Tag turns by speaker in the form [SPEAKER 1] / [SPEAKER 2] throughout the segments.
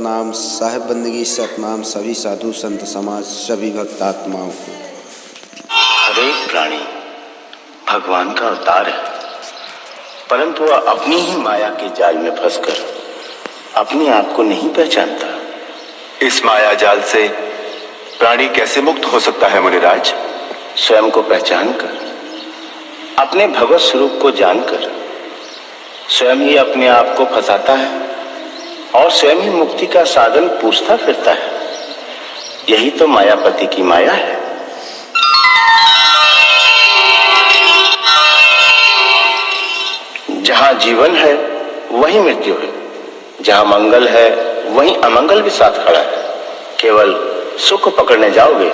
[SPEAKER 1] सतनाम। साहेब बंदगी सतनाम सभी साधु संत समाज सभी भक्तात्माओं को।
[SPEAKER 2] हर एक प्राणी भगवान का अवतार है, परंतु वह अपनी ही माया के जाल में फंसकर अपने आप को नहीं पहचानता।
[SPEAKER 3] इस माया जाल से प्राणी कैसे मुक्त हो सकता है मुनिराज?
[SPEAKER 2] स्वयं को पहचान कर, अपने भगवत स्वरूप को जानकर स्वयं ही अपने आप को फंसाता है और स्वयं ही मुक्ति का साधन पूछता फिरता है। यही तो मायापति की माया है। जहां जीवन है वहीं मृत्यु है, जहां मंगल है वहीं अमंगल भी साथ खड़ा है। केवल सुख पकड़ने जाओगे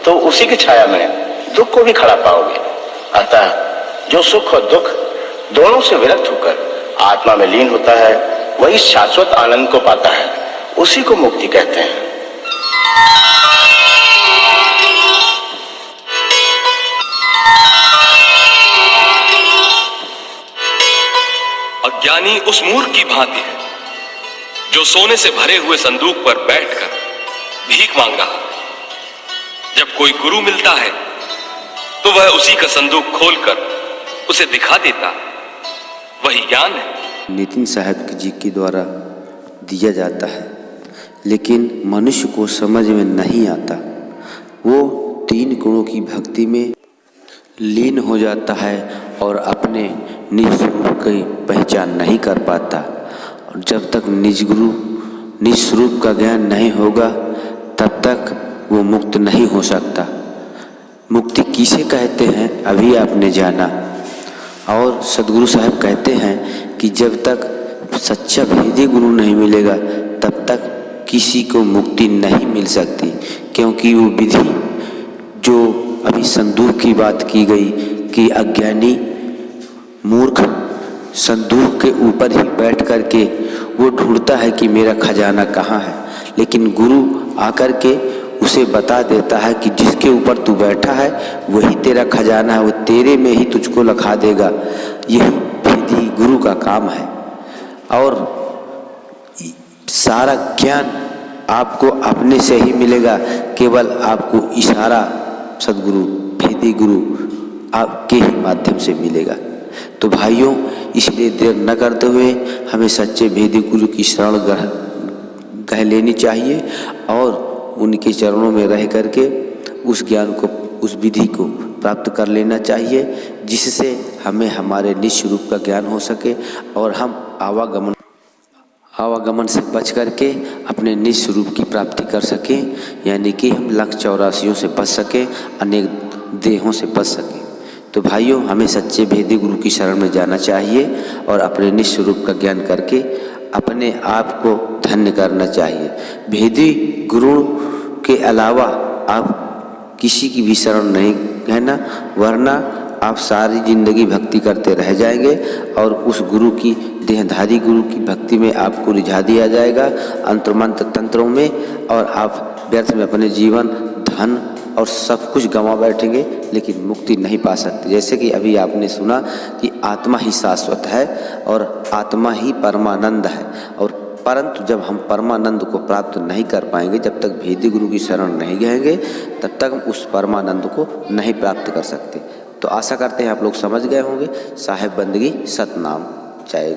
[SPEAKER 2] तो उसी की छाया में दुख को भी खड़ा पाओगे। अतः जो सुख और दुख दोनों से विरक्त होकर आत्मा में लीन होता है वही शाश्वत आनंद को पाता है। उसी को मुक्ति कहते हैं।
[SPEAKER 4] अज्ञानी उस मूर्ख की भांति है जो सोने से भरे हुए संदूक पर बैठकर भीख मांग रहा है। जब कोई गुरु मिलता है तो वह उसी का संदूक खोलकर उसे दिखा देता। वही ज्ञान है।
[SPEAKER 1] नितिन साहब जी के द्वारा दिया जाता है, लेकिन मनुष्य को समझ में नहीं आता। वो 3 गुणों की भक्ति में लीन हो जाता है और अपने निज स्वरूप की पहचान नहीं कर पाता। और जब तक निज स्वरूप का ज्ञान नहीं होगा तब तक वो मुक्त नहीं हो सकता। मुक्ति किसे कहते हैं अभी आपने जाना। और सदगुरु साहब कहते हैं कि जब तक सच्चा भेदी गुरु नहीं मिलेगा तब तक किसी को मुक्ति नहीं मिल सकती, क्योंकि वो विधि जो अभी संदूक की बात की गई कि अज्ञानी मूर्ख संदूक के ऊपर ही बैठ करके वो ढूंढता है कि मेरा खजाना कहाँ है, लेकिन गुरु आकर के उसे बता देता है कि जिसके ऊपर तू बैठा है वही तेरा खजाना है, वो तेरे में ही तुझको लखा देगा। यही भेदी गुरु का काम है। और सारा ज्ञान आपको अपने से ही मिलेगा, केवल आपको इशारा सदगुरु भेदी गुरु आपके ही माध्यम से मिलेगा। तो भाइयों, इसलिए देर न करते हुए हमें सच्चे भेदी गुरु की शरण कह लेनी चाहिए और उनके चरणों में रह करके उस ज्ञान को, उस विधि को प्राप्त कर लेना चाहिए, जिससे हमें हमारे निज रूप का ज्ञान हो सके और हम आवागमन से बच करके अपने निज स्वरूप की प्राप्ति कर सकें, यानी कि हम 184 से बच सकें, अनेक देहों से बच सकें। तो भाइयों, हमें सच्चे भेदी गुरु की शरण में जाना चाहिए और अपने निज स्वरूप का ज्ञान करके अपने आप को धन्य करना चाहिए। भेदी गुरु के अलावा आप किसी की भी शरण नहीं कहना, वरना आप सारी जिंदगी भक्ति करते रह जाएंगे और उस गुरु की, देहधारी गुरु की भक्ति में आपको रिझा दिया जाएगा अंतर्मंत्र तंत्रों में, और आप व्यर्थ में अपने जीवन, धन और सब कुछ गंवा बैठेंगे, लेकिन मुक्ति नहीं पा सकते। जैसे कि अभी आपने सुना कि आत्मा ही शाश्वत है और आत्मा ही परमानंद है, और परंतु जब हम परमानंद को प्राप्त नहीं कर पाएंगे, जब तक भेदी गुरु की शरण नहीं गएंगे, तब तक हम उस परमानंद को नहीं प्राप्त कर सकते। तो आशा करते हैं आप लोग समझ गए होंगे। साहेब बंदगी सतनाम। जय